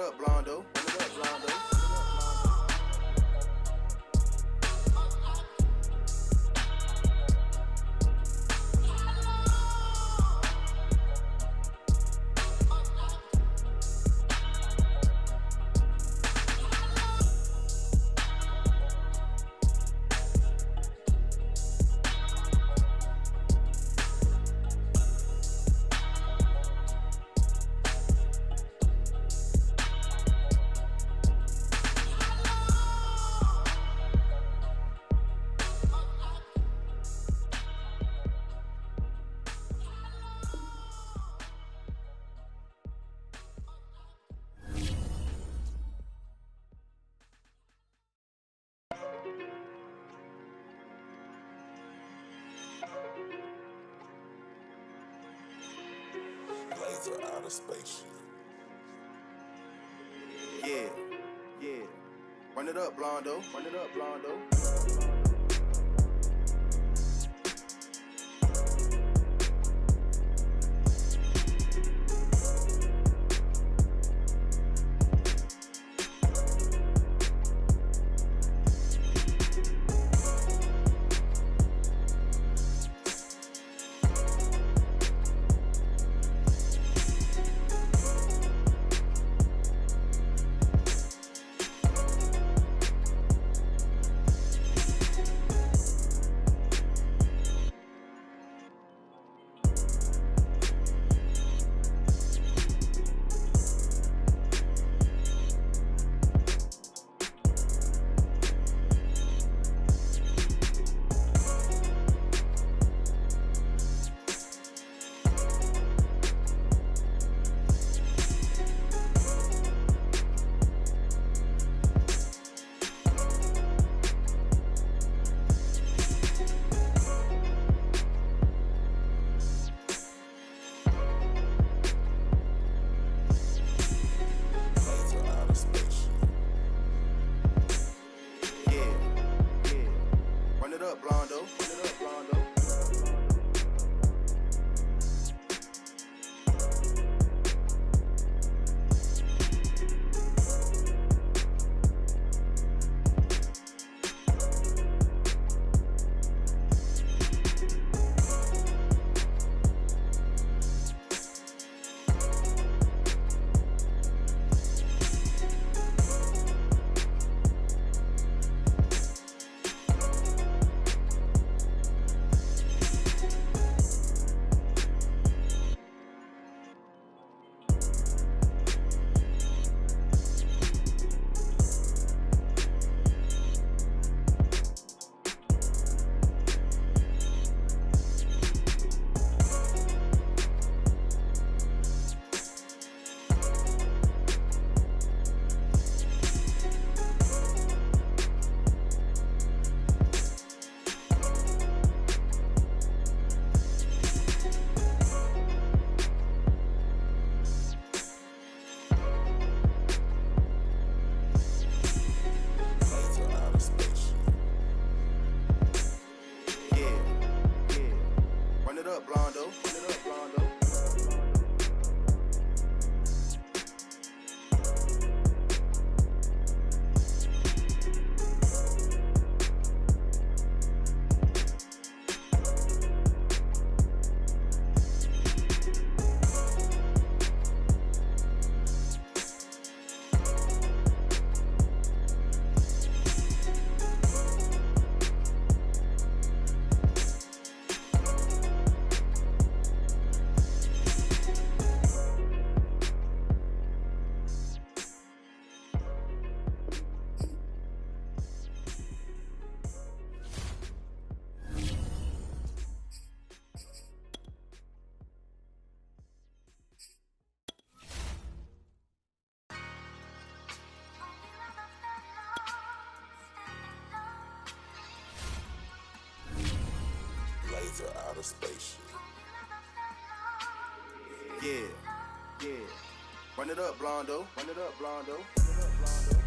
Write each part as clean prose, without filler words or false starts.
up, Blondo. Run it up, Blondo. Laser out of spaceship. Yeah, yeah. Run it up, Blondo. Run it up, Blondo. Laser out of spaceship. Yeah, yeah. Run it up, Blondo. Run it up, Blondo. Run it up, Blondo.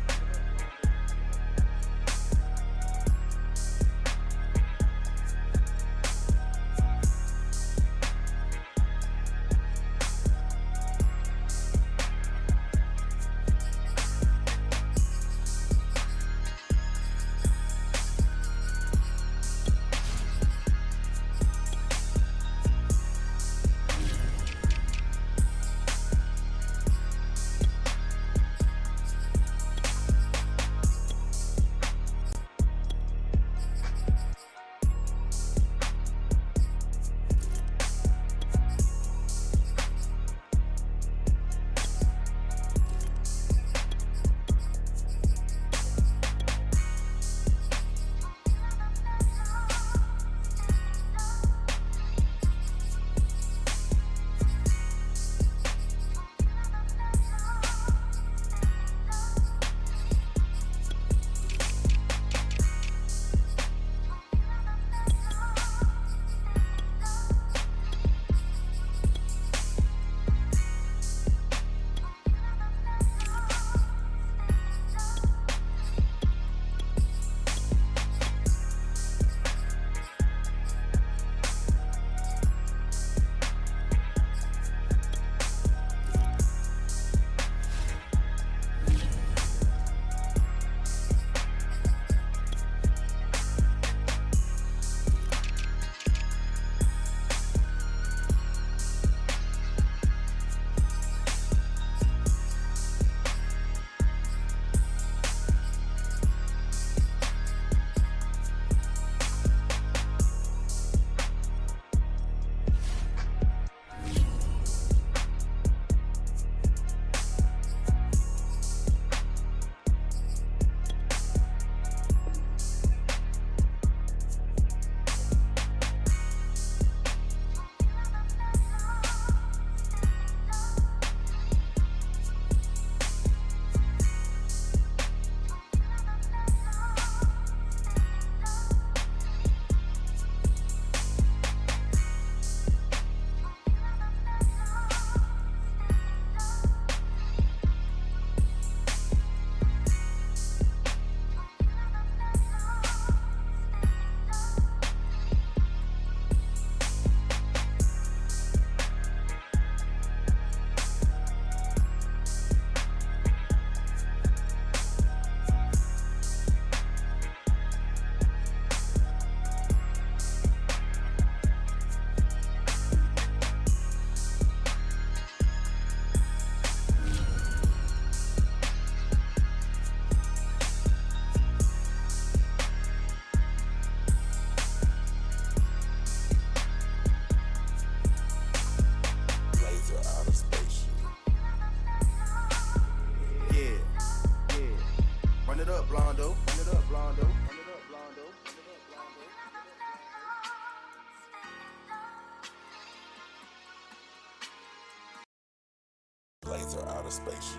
out of spaceship.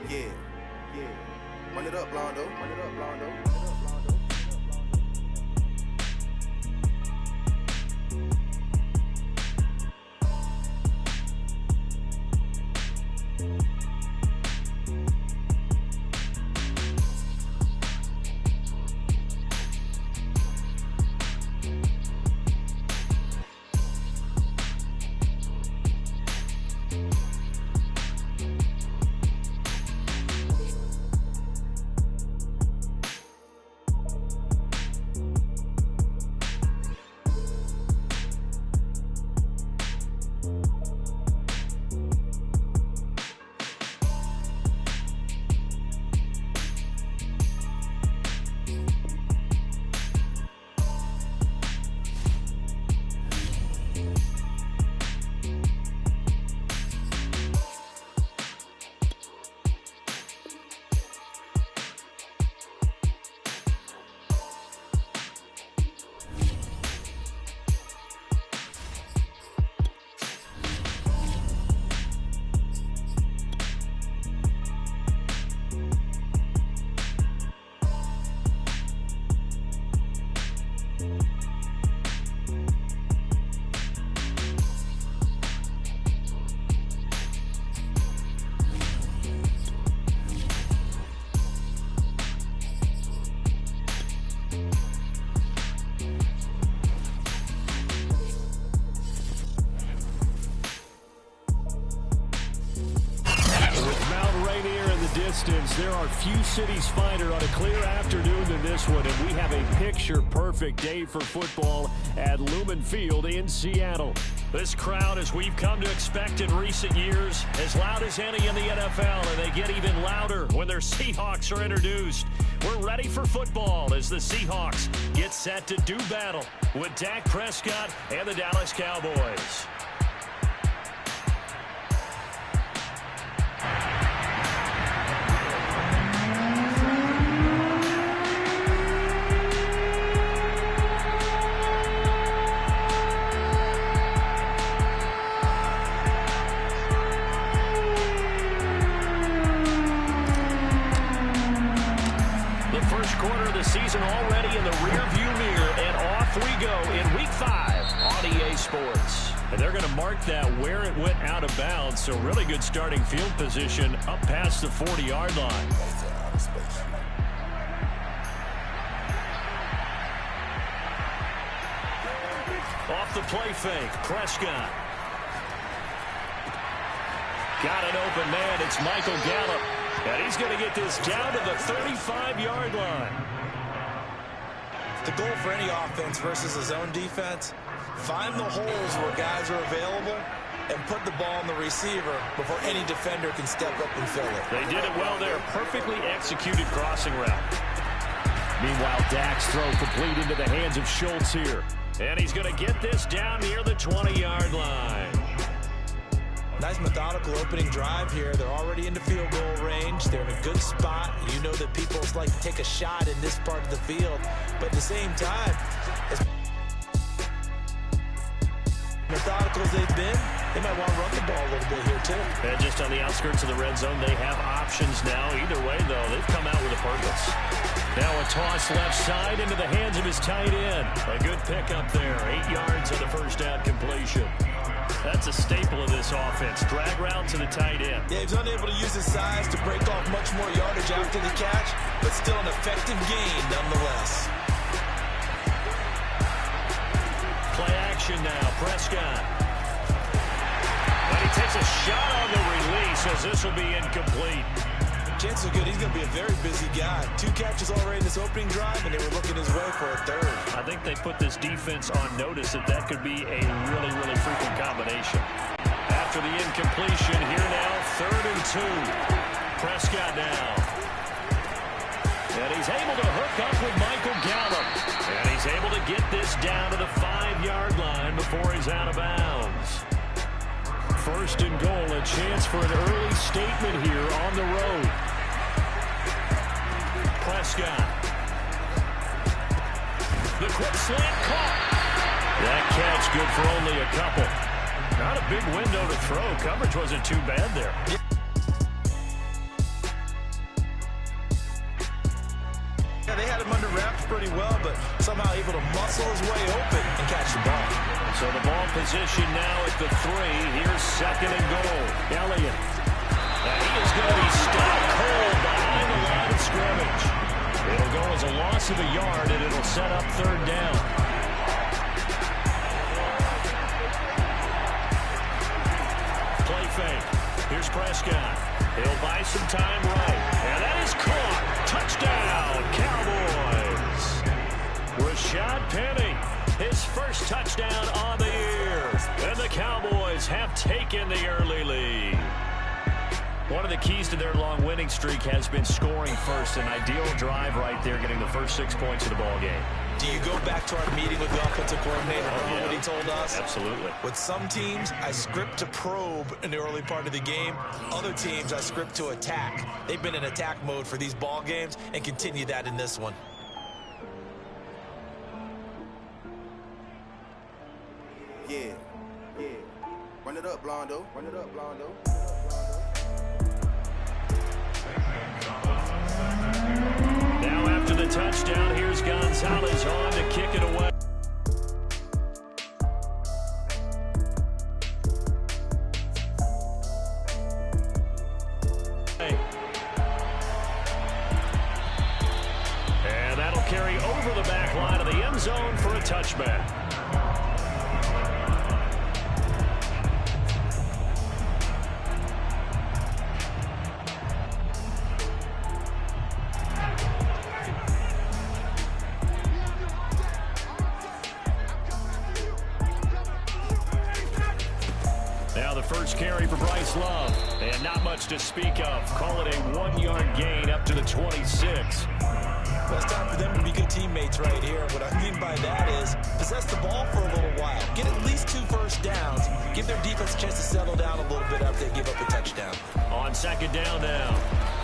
Yeah, yeah. Run it up, Blondo. Run it up, Blondo. There are few cities finer on a clear afternoon than this one, and we have a picture-perfect day for football at Lumen Field in Seattle. This crowd, as we've come to expect in recent years, as loud as any in the NFL, and they get even louder when their Seahawks are introduced. We're ready for football as the Seahawks get set to do battle with Dak Prescott and the Dallas Cowboys. Season already in the rear-view mirror, and off we go in Week 5 on EA Sports. And they're going to mark that where it went out of bounds, so really good starting field position up past the 40-yard line. Off the play fake, Prescott. Got an open man, it's Michael Gallup. And he's going to get this down to the 35-yard line. The goal for any offense versus a zone defense, find the holes where guys are available and put the ball on the receiver before any defender can step up and fill it. They did it well there. Perfectly executed crossing route. Meanwhile, Dak's throw complete into the hands of Schultz here. And he's going to get this down near the 20-yard line. Nice methodical opening drive here. They're already into field goal range. They're in a good spot. You know that people like to take a shot in this part of the field. But at the same time, as methodical as they've been, they might want to run the ball a little bit here too. And just on the outskirts of the red zone, they have options now. Either way, though, they've come out with a purpose. Now a toss left side into the hands of his tight end. A good pickup there. 8 yards on the first down completion. That's a staple of this offense. Drag route to the tight end. Yeah, he's unable to use his size to break off much more yardage after the catch, but still an effective gain nonetheless. Play action now. Prescott. And he takes a shot on the release as this will be incomplete. Chances are good he's going to be a very busy guy. 2 catches already in this opening drive, and they were looking his way for a third. I think they put this defense on notice that could be a really, really frequent combination. After the incompletion, here now, 3rd and 2. Prescott now. And he's able to hook up with Michael Gallup. And he's able to get this down to the 5-yard line before he's out of bounds. 1st and goal, a chance for an early statement here on the road. Prescott. The quick slant caught. That catch good for only a couple. Not a big window to throw. Coverage wasn't too bad there. Yeah, they had him under wraps pretty well, but somehow able to muscle his way open and catch the ball. So the ball position now at the 3. Here's second and goal. Elliott. Now he is going to be stopped cold behind the line of scrimmage. It'll go as a loss of a yard, and it'll set up third down. Play fake. Here's Prescott. He'll buy some time right. And that is caught. Touchdown, Cowboys. Rashad Penny, his first touchdown on the year. And the Cowboys have taken the early lead. One of the keys to their long winning streak has been scoring first. An ideal drive right there, getting the first 6 points of the ball game. Do you go back to our meeting with the offensive coordinator? Remember what he told us? Absolutely. With some teams, I script to probe in the early part of the game. Other teams, I script to attack. They've been in attack mode for these ball games and continue that in this one. Yeah. Run it up, Blondo. Run it up, Blondo. Now after the touchdown, here's Gonzalez on to kick it away. And that'll carry over the back line of the end zone for a touchback. Now the first carry for Bryce Love, and not much to speak of. Call it a 1-yard gain up to the 26. Well, it's time for them to be good teammates right here. What I mean by that is possess the ball for a little while. Get at least 2 first downs. Give their defense a chance to settle down a little bit after they give up a touchdown. On second down now,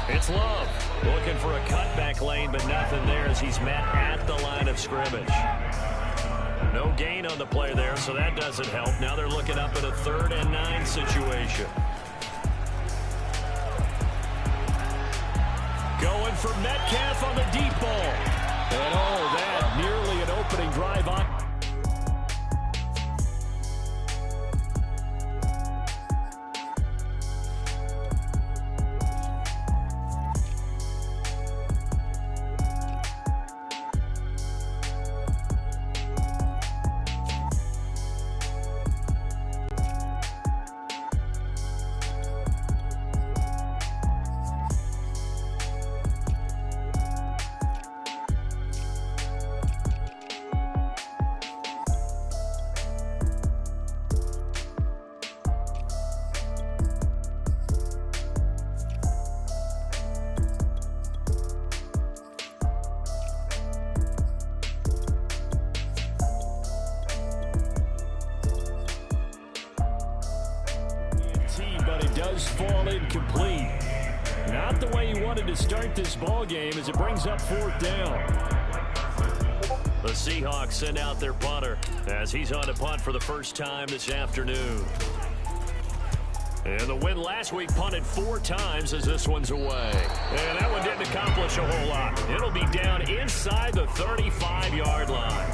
it's Love. Looking for a cutback lane, but nothing there as he's met at the line of scrimmage. No gain on the play there, so that doesn't help. Now they're looking up at a 3rd and 9 situation. Going for Metcalf on the deep ball. And oh, that nearly an opening drive on. But it does fall incomplete. Not the way you wanted to start this ball game as it brings up 4th down. The Seahawks send out their punter as he's on to punt for the first time this afternoon. And the win last week punted 4 times as this one's away. And that one didn't accomplish a whole lot. It'll be down inside the 35-yard line.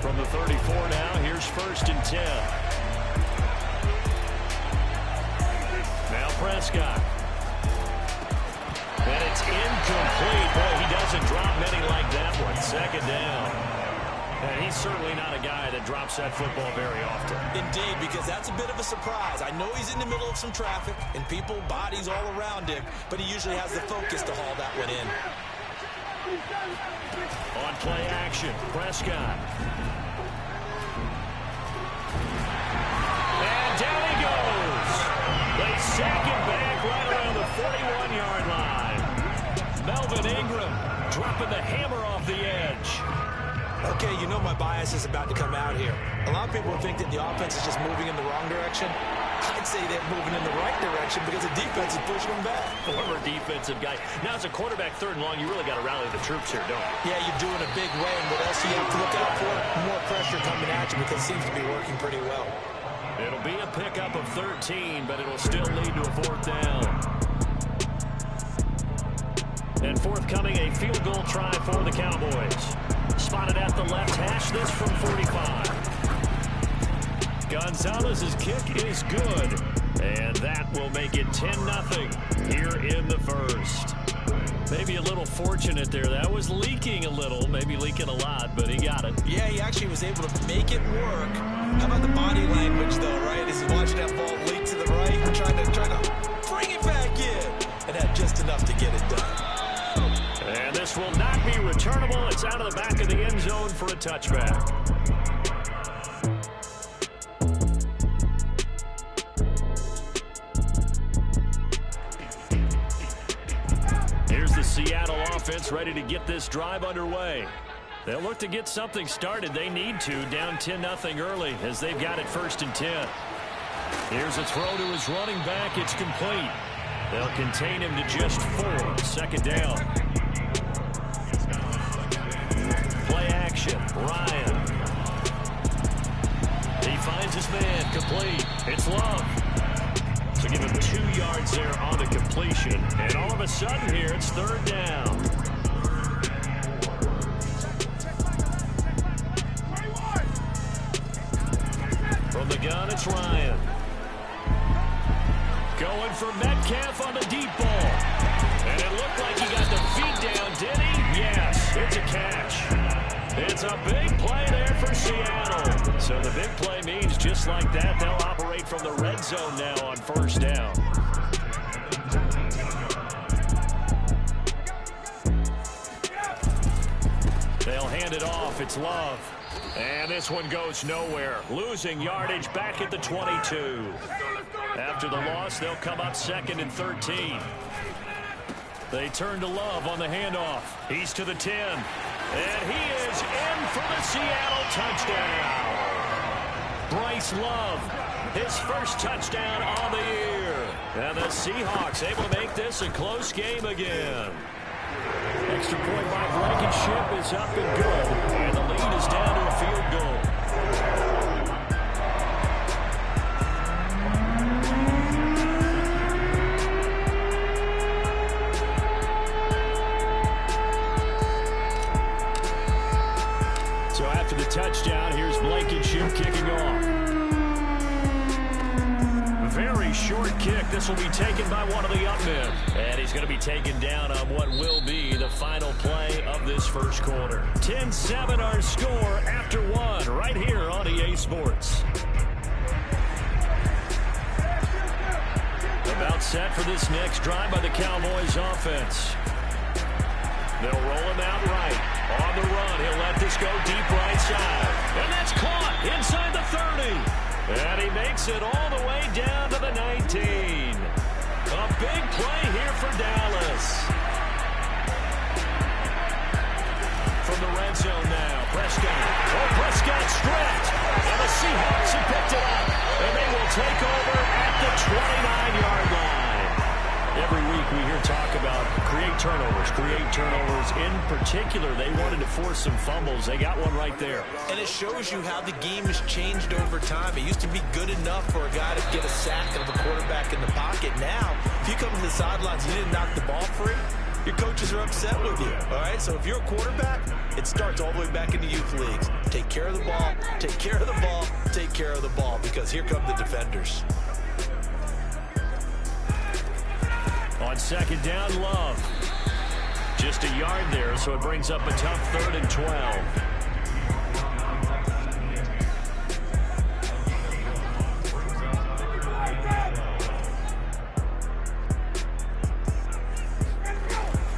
From the 34 now, here's 1st and 10. Now Prescott. And it's incomplete. Boy, he doesn't drop many like that one. 2nd down. And he's certainly not a guy that drops that football very often. Indeed, because that's a bit of a surprise. I know he's in the middle of some traffic and people, bodies all around him, but he usually has the focus to haul that one in. On play action, Prescott. And down he goes. They sack him back right around the 41-yard line. Melvin Ingram dropping the hammer off the edge. Okay, you know my bias is about to come out here. A lot of people think that the offense is just moving in the wrong direction. I'd say they're moving in the right direction because the defense is pushing them back. Former defensive guy. Now, as a quarterback, 3rd and long, you really got to rally the troops here, don't you? Yeah, you do in a big way, and what else do you have to look out for? More pressure coming at you because it seems to be working pretty well. It'll be a pickup of 13, but it'll still lead to a 4th down. And forthcoming, a field goal try for the Cowboys. Spotted at the left hash, this from 45. Gonzalez's kick is good, and that will make it 10-0 here in the first. Maybe a little fortunate there. That was leaking a little, maybe leaking a lot, but he got it. Yeah, he actually was able to make it work. How about the body language, though, right? As he watched that ball leak to the right and trying to bring it back in, and had just enough to get it done. And this will not be returnable. It's out of the back of the end zone for a touchback. Here's the Seattle offense ready to get this drive underway. They'll look to get something started. They need to, down 10-0 early as they've got it 1st and 10. Here's a throw to his running back. It's complete. They'll contain him to just 4. 2nd down. Play action. Ryan. He finds his man. Complete. It's Love. So give him 2 yards there on the completion. And all of a sudden here, it's 3rd down. From the gun, it's Ryan. Going for Metcalf on the deep ball. And it looked like he got the feet down, did he? Yes, it's a catch. It's a big play there for Seattle. So the big play means just like that, they'll operate from the red zone now on 1st down. They'll hand it off. It's Love. And this one goes nowhere. Losing yardage back at the 22. After the loss, they'll come up 2nd and 13. They turn to Love on the handoff. He's to the 10. And he is in for the Seattle touchdown. Bryce Love, his first touchdown on the year. And the Seahawks able to make this a close game again. Extra point by Blankenship is up and good. And the lead is down to a field goal. So after the touchdown, here's Blankenship kicking off. Very short kick. This will be taken by one of the up men. And he's going to be taken down on what will be the final play of this first quarter. 10-7 our score after 1 right here on EA Sports. About set for this next drive by the Cowboys offense. They'll roll him out right. On the run, he'll let this go deep right side. And that's caught inside the 30. And he makes it all the way down to the 19. A big play here for Dallas. From the red zone now, Prescott. Oh, Prescott stripped. And the Seahawks have picked it up. And they will take over at the 29-yard line. Every week we hear talk about create turnovers. In particular, they wanted to force some fumbles. They got one right there. And it shows you how the game has changed over time. It used to be good enough for a guy to get a sack of a quarterback in the pocket. Now, if you come to the sidelines and you didn't knock the ball free, your coaches are upset with you. All right, so if you're a quarterback, it starts all the way back in the youth leagues. Take care of the ball, take care of the ball, take care of the ball, because here come the defenders. On 2nd down, Love. Just a yard there, so it brings up a tough 3rd and 12.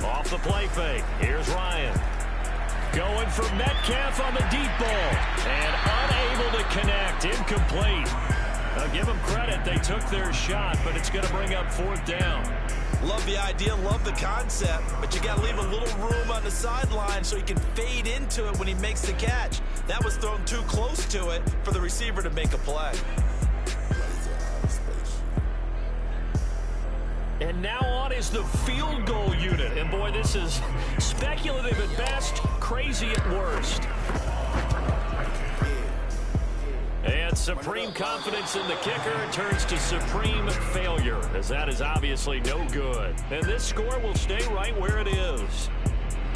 Off the play fake. Here's Ryan. Going for Metcalf on the deep ball. And unable to connect. Incomplete. Now give them credit. They took their shot, but it's going to bring up 4th down. Love the idea, love the concept, but you got to leave a little room on the sideline so he can fade into it when he makes the catch. That was thrown too close to it for the receiver to make a play. And now on is the field goal unit. And boy, this is speculative at best, crazy at worst. And supreme confidence in the kicker turns to supreme failure, as that is obviously no good. And this score will stay right where it is.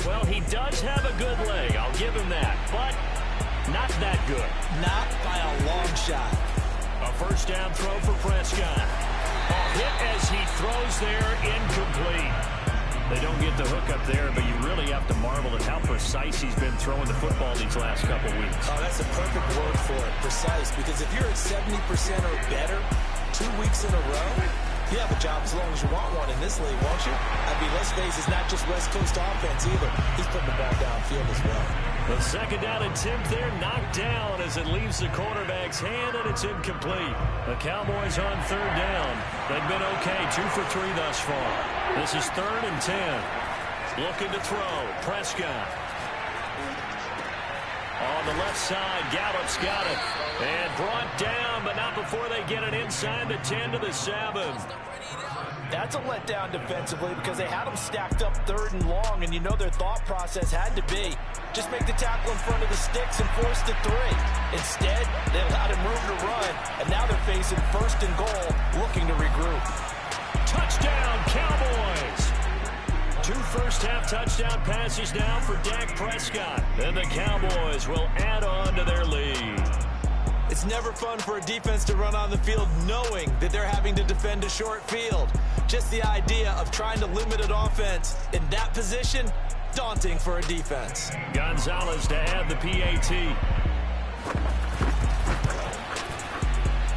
Well, he does have a good leg, I'll give him that, but not that good. Not by a long shot. A first down throw for Prescott. A hit as he throws there, incomplete. They don't get the hook up there, but you really have to marvel at how precise he's been throwing the football these last couple weeks. Oh, that's a perfect word for it, precise, because if you're at 70% or better 2 weeks in a row, you have a job as long as you want one in this league, won't you? I mean, let's face it, it's not just West Coast offense either. He's putting the ball downfield as well. The second down attempt there knocked down as it leaves the quarterback's hand, and it's incomplete. The Cowboys on third down. They've been okay, 2 for 3 thus far. This is 3rd and 10. Looking to throw. Prescott. On the left side, Gallup's got it. And brought down, but not before they get it inside the 10 to the 7. That's a letdown defensively because they had them stacked up 3rd and long, and you know their thought process had to be just make the tackle in front of the sticks and force the 3. Instead, they allowed him room to run, and now they're facing 1st and goal, looking to regroup. Touchdown, Cowboys! 2 first-half touchdown passes now for Dak Prescott. Then the Cowboys will add on to their lead. It's never fun for a defense to run on the field knowing that they're having to defend a short field. Just the idea of trying to limit an offense in that position, daunting for a defense. Gonzalez to add the PAT.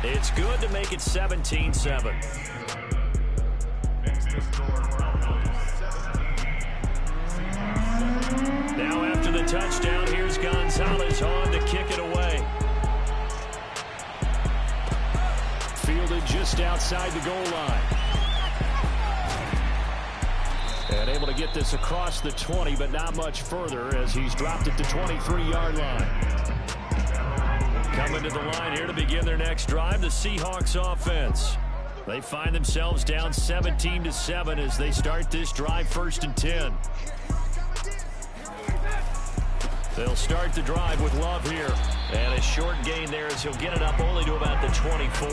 It's good to make it 17-7. Now after the touchdown, here's Gonzalez on to kick it away. Fielded just outside the goal line. And able to get this across the 20, but not much further as he's dropped it to 23-yard line. Coming to the line here to begin their next drive, the Seahawks offense. They find themselves down 17-7 as they start this drive 1st and 10. They'll start the drive with Love here. And a short gain there as he'll get it up only to about the 24.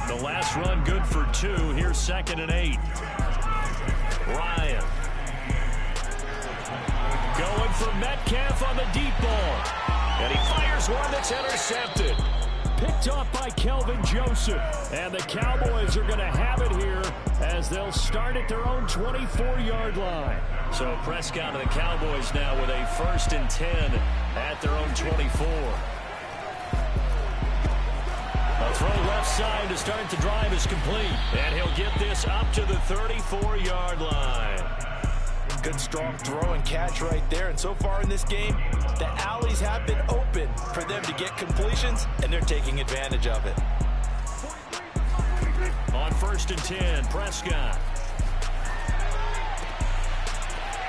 The last run good for 2. Here's 2nd and 8. Ryan. Going for Metcalf on the deep ball. And he fires one that's intercepted. Picked off by Kelvin Joseph. And the Cowboys are going to have it here as they'll start at their own 24-yard line. So Prescott and the Cowboys now with a 1st and 10 at their own 24. A throw left side to start the drive is complete. And he'll get this up to the 34-yard line. Good strong throw and catch right there. And so far in this game, the alleys have been open for them to get completions, and they're taking advantage of it. On 1st and 10, Prescott.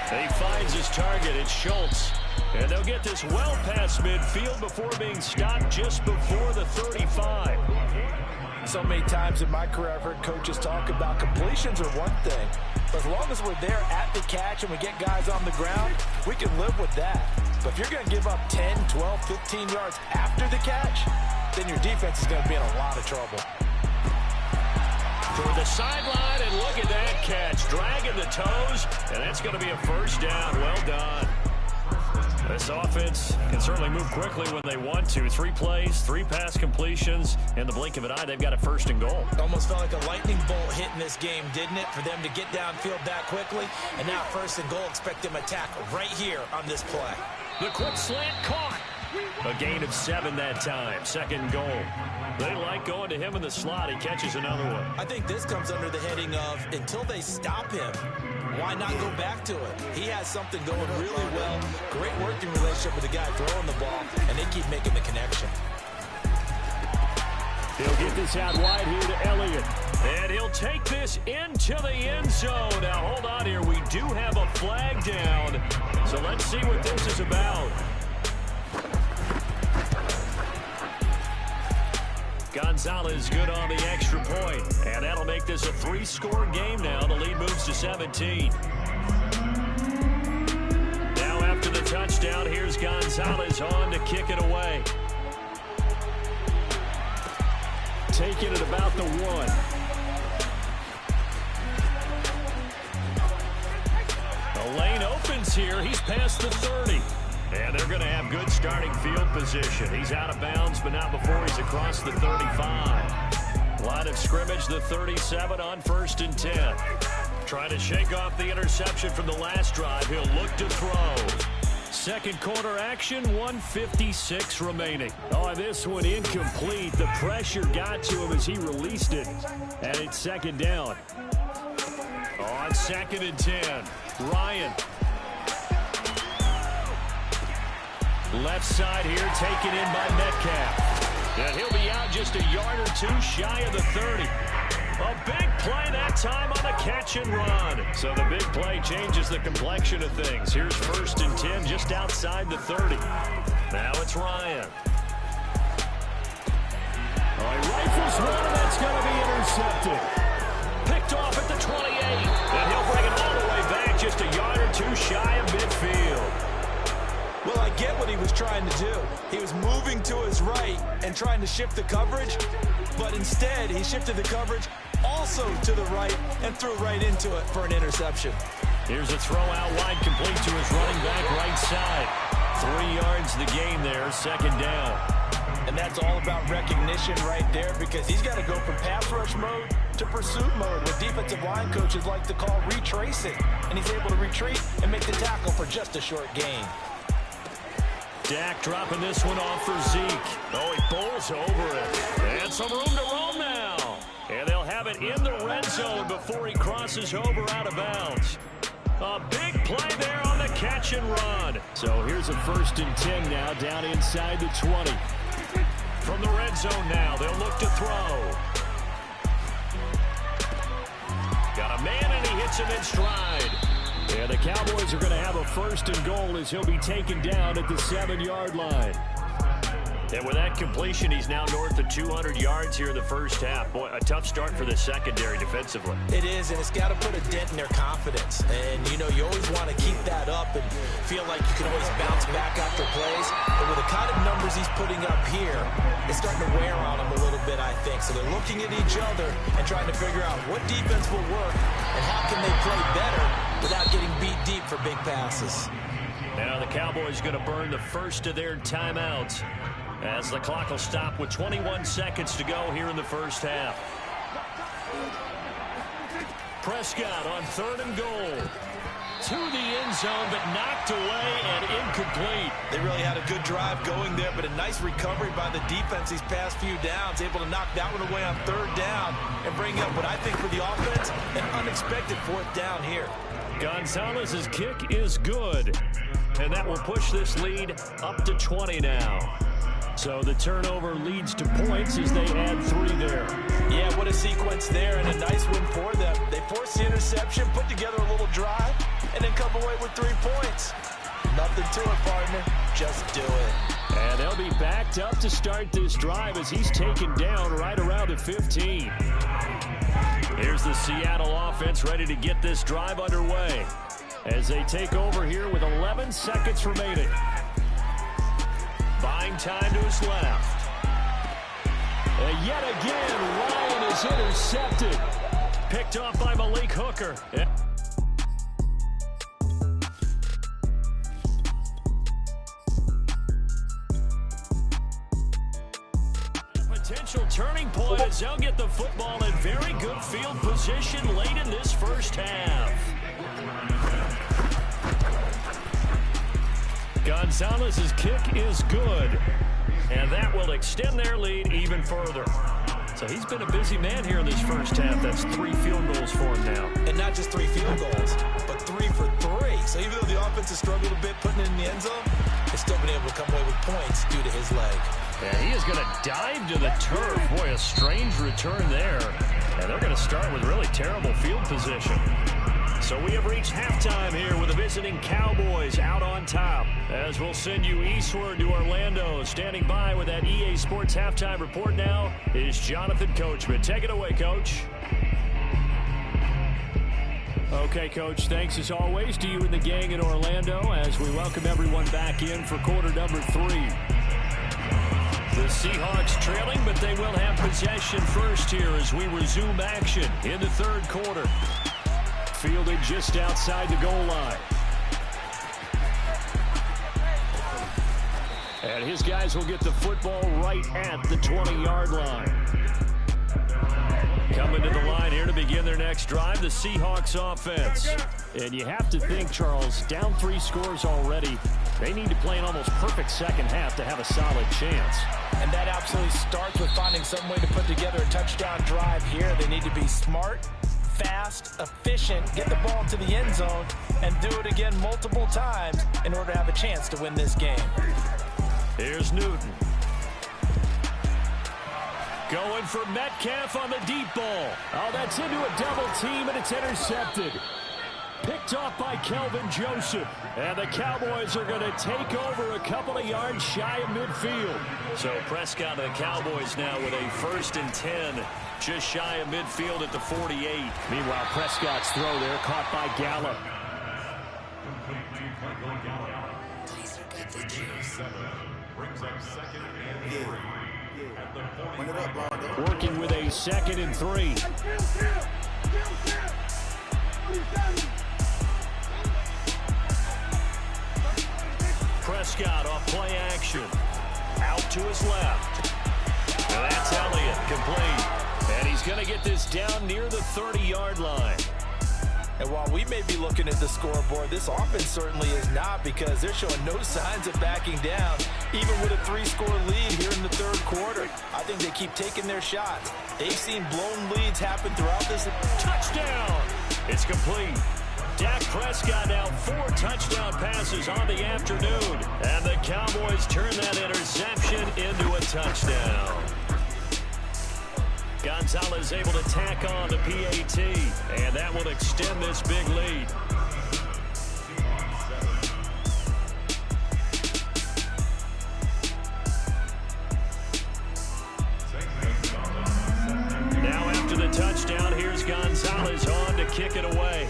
He finds his target. It's Schultz. And they'll get this well past midfield before being stopped just before the 35. So many times in my career, I've heard coaches talk about completions are one thing. But as long as we're there at the catch and we get guys on the ground, we can live with that. But if you're going to give up 10, 12, 15 yards after the catch, then your defense is going to be in a lot of trouble. For the sideline, and look at that catch. Dragging the toes, and that's going to be a first down. Well done. This offense can certainly move quickly when they want to. 3 plays, 3 pass completions. In the blink of an eye, they've got a 1st and goal. Almost felt like a lightning bolt hit in this game, didn't it? For them to get downfield that quickly. And now 1st and goal, expect them to attack right here on this play. The quick slant caught. A gain of 7 that time. 2nd goal. They like going to him in the slot. He catches another one. I think this comes under the heading of until they stop him, why not go back to it? He has something going really well. Great working relationship with the guy throwing the ball, and they keep making the connection. He'll get get this out wide here to Elliott. And he'll take this into the end zone. Now, hold on here. We do have a flag down. So let's see what this is about. Gonzalez good on the extra point. And that'll make this a 3-score game now. The lead moves to 17. Now after the touchdown, here's Gonzalez on to kick it away. Taking it about the 1. The lane opens here. He's past the 30. And they're going to have good starting field position. He's out of bounds, but not before he's across the 35. Line of scrimmage, the 37 on 1st and 10. Trying to shake off the interception from the last drive. He'll look to throw. Second quarter action, 1:56 remaining. Oh, this one incomplete. The pressure got to him as he released it. And it's 2nd down. On 2nd and 10. Ryan. Left side here, taken in by Metcalf. And he'll be out just a yard or 2 shy of the 30. A big play that time on the catch and run. So the big play changes the complexion of things. Here's 1st and 10 just outside the 30. Now it's Ryan. Oh, he rifles one, and that's going to be intercepted. Picked off at the 28. And he'll bring it all the way back just a yard or 2 shy of midfield. Well, I get what he was trying to do. He was moving to his right and trying to shift the coverage, but instead he shifted the coverage also to the right and threw right into it for an interception. Here's a throw out wide, complete to his running back right side. 3 yards the gain there, 2nd down. And that's all about recognition right there, because he's got to go from pass rush mode to pursuit mode, what defensive line coaches like to call retracing. And he's able to retreat and make the tackle for just a short gain. Dak dropping this one off for Zeke. Oh, he bowls over it. And some room to roam now. And they'll have it in the red zone before he crosses over out of bounds. A big play there on the catch and run. So here's a 1st and 10 now down inside the 20. From the red zone now, they'll look to throw. Got a man and he hits him in stride. And the Cowboys are going to have a 1st and goal as he'll be taken down at the 7-yard line. And with that completion, he's now north of 200 yards here in the first half. Boy, a tough start for the secondary defensively. It is, and it's got to put a dent in their confidence. And, you know, you always want to keep that up and feel like you can always bounce back after plays. But with the kind of numbers he's putting up here, it's starting to wear on them a little bit, I think. So they're looking at each other and trying to figure out what defense will work and how can they play better without getting beat deep for big passes. Now the Cowboys going to burn the first of their timeouts as the clock will stop with 21 seconds to go here in the first half. Prescott on 3rd and goal. To the end zone, but knocked away and incomplete. They really had a good drive going there, but a nice recovery by the defense these past few downs, able to knock that one away on 3rd down and bring up what I think for the offense, an unexpected 4th down here. Gonzalez's kick is good, and that will push this lead up to 20 now. So the turnover leads to points as they add 3 there. Yeah, what a sequence there, and a nice win for them. They forced the interception, put together a little drive, and then come away with 3 points. Nothing to it, partner. Just do it. And they'll be backed up to start this drive as he's taken down right around the 15. Here's the Seattle offense ready to get this drive underway as they take over here with 11 seconds remaining. Buying time to his left. And yet again, Ryan is intercepted. Picked off by Malik Hooker. Potential turning point as they'll get the football in very good field position late in this first half. Gonzalez's kick is good, and that will extend their lead even further. So he's been a busy man here in this first half. That's 3 field goals for him now. And not just 3 field goals, but 3 for 3. So even though the offense has struggled a bit putting it in the end zone, they've still been able to come away with points due to his leg. And he is going to dive to the turf. Boy, a strange return there. And they're going to start with really terrible field position. So we have reached halftime here with the visiting Cowboys out on top. As we'll send you eastward to Orlando. Standing by with that EA Sports halftime report now is Jonathan Coachman. Take it away, Coach. Okay, Coach, thanks as always to you and the gang in Orlando as we welcome everyone back in for quarter number 3. The Seahawks trailing, but they will have possession first here as we resume action in the third quarter. Fielded just outside the goal line. And his guys will get the football right at the 20-yard line. Coming to the line here to begin their next drive, the Seahawks offense. And you have to think, Charles, down 3 scores already. They need to play an almost perfect second half to have a solid chance. And that absolutely starts with finding some way to put together a touchdown drive here. They need to be smart, fast, efficient, get the ball to the end zone, and do it again multiple times in order to have a chance to win this game. Here's Newton. Going for Metcalf on the deep ball. Oh, that's into a double team, and it's intercepted. Picked off by Kelvin Joseph. And the Cowboys are going to take over a couple of yards shy of midfield. So Prescott and the Cowboys now with a 1st and 10. Just shy of midfield at the 48. Meanwhile, Prescott's throw there caught by Gallup. Working with a 2nd and 3. Prescott off play action. Out to his left. And that's Elliott, complete. And he's going to get this down near the 30-yard line. And while we may be looking at the scoreboard, this offense certainly is not, because they're showing no signs of backing down, even with a 3-score lead here in the third quarter. I think they keep taking their shots. They've seen blown leads happen throughout this. Touchdown! It's complete. Dak Prescott now 4 touchdown passes on the afternoon. And the Cowboys turn that interception into a touchdown. Gonzalez able to tack on the PAT, and that will extend this big lead. Now after the touchdown, here's Gonzalez on to kick it away.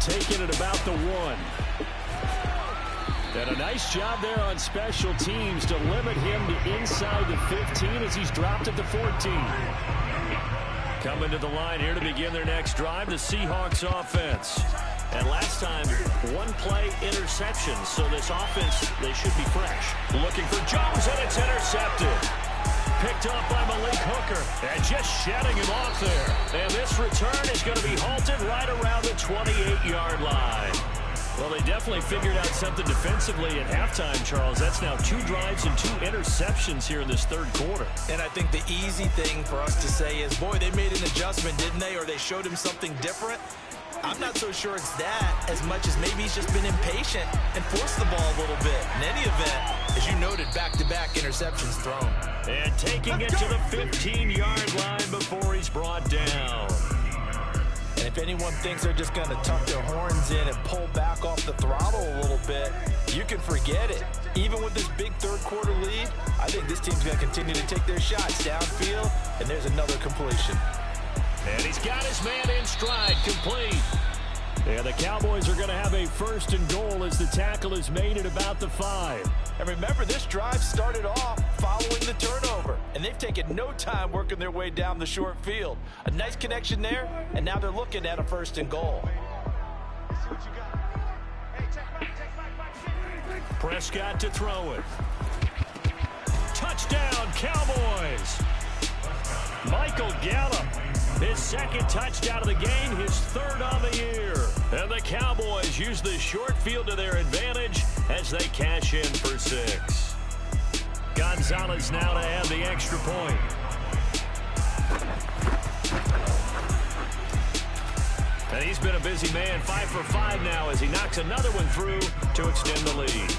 Taking it about the 1. And a nice job there on special teams to limit him to inside the 15 as he's dropped at the 14. Coming to the line here to begin their next drive, the Seahawks offense. And last time, 1-play interception, so this offense, they should be fresh. Looking for Jones, and it's intercepted. Picked off by Malik Hooker, and just shedding him off there. And this return is going to be halted right around the 28-yard line. Well, they definitely figured out something defensively at halftime, Charles. That's now 2 drives and 2 interceptions here in this third quarter. And I think the easy thing for us to say is, boy, they made an adjustment, didn't they? Or they showed him something different. I'm not so sure it's that as much as maybe he's just been impatient and forced the ball a little bit. In any event, as you noted, back-to-back interceptions thrown. And taking it to the 15-yard line before he's brought down. And if anyone thinks they're just going to tuck their horns in and pull back off the throttle a little bit, you can forget it. Even with this big third quarter lead, I think this team's going to continue to take their shots downfield, and there's another completion. And he's got his man in stride, complete. And the Cowboys are going to have a 1st and goal as the tackle is made at about the 5. And remember, this drive started off following the turnover, and they've taken no time working their way down the short field. A nice connection there, and now they're looking at a 1st and goal. Prescott to throw it. Touchdown, Cowboys! Michael Gallup, his 2nd touchdown of the game, his 3rd on the year. And the Cowboys use the short field to their advantage as they cash in for 6. Gonzalez now to have the extra point. And he's been a busy man, 5 for 5 now as he knocks another one through to extend the lead.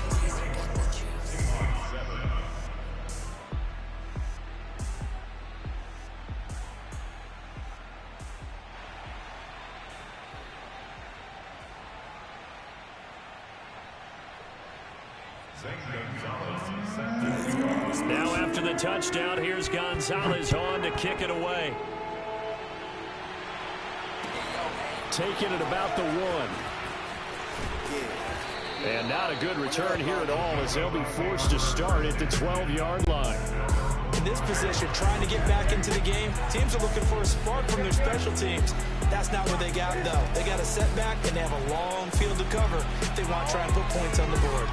Now after the touchdown, here's Gonzalez on to kick it away. Taking it about the 1. And not a good return here at all as they'll be forced to start at the 12-yard line. In this position, trying to get back into the game, teams are looking for a spark from their special teams. That's not what they got, though. They got a setback, and they have a long field to cover if they want to try and put points on the board.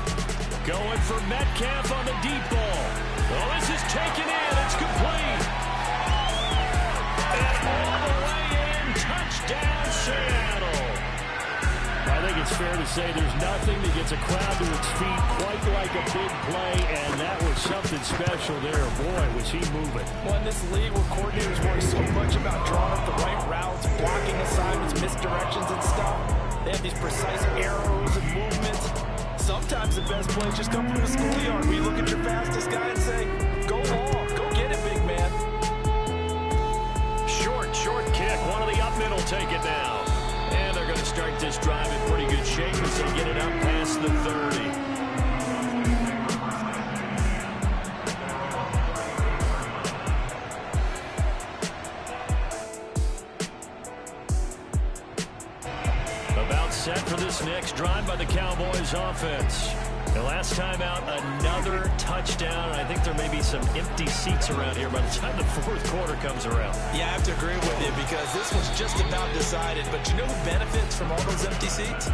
Going for Metcalf on the deep ball. Well, this is taken in. It's complete. And all the way in. Touchdown, Seattle. I think it's fair to say there's nothing that gets a crowd to its feet quite like a big play, and that was something special there. Boy, was he moving. Well, in this league where coordinators worry so much about drawing up the right routes, blocking assignments, misdirections and stuff, they have these precise arrows and movements. Sometimes the best plays just come from the schoolyard where you look at your fastest guy and say, go long, go get it, big man. Short kick. One of the up middle take it now. And they're going to start this drive in pretty good shape as they get it up past the 30. About set for this next drive by the Cowboys offense. The last time out, another touchdown. I think there may be some empty seats around here by the time the fourth quarter comes around. Yeah, I have to agree with you because this one's just about decided. But you know who benefits from all those empty seats?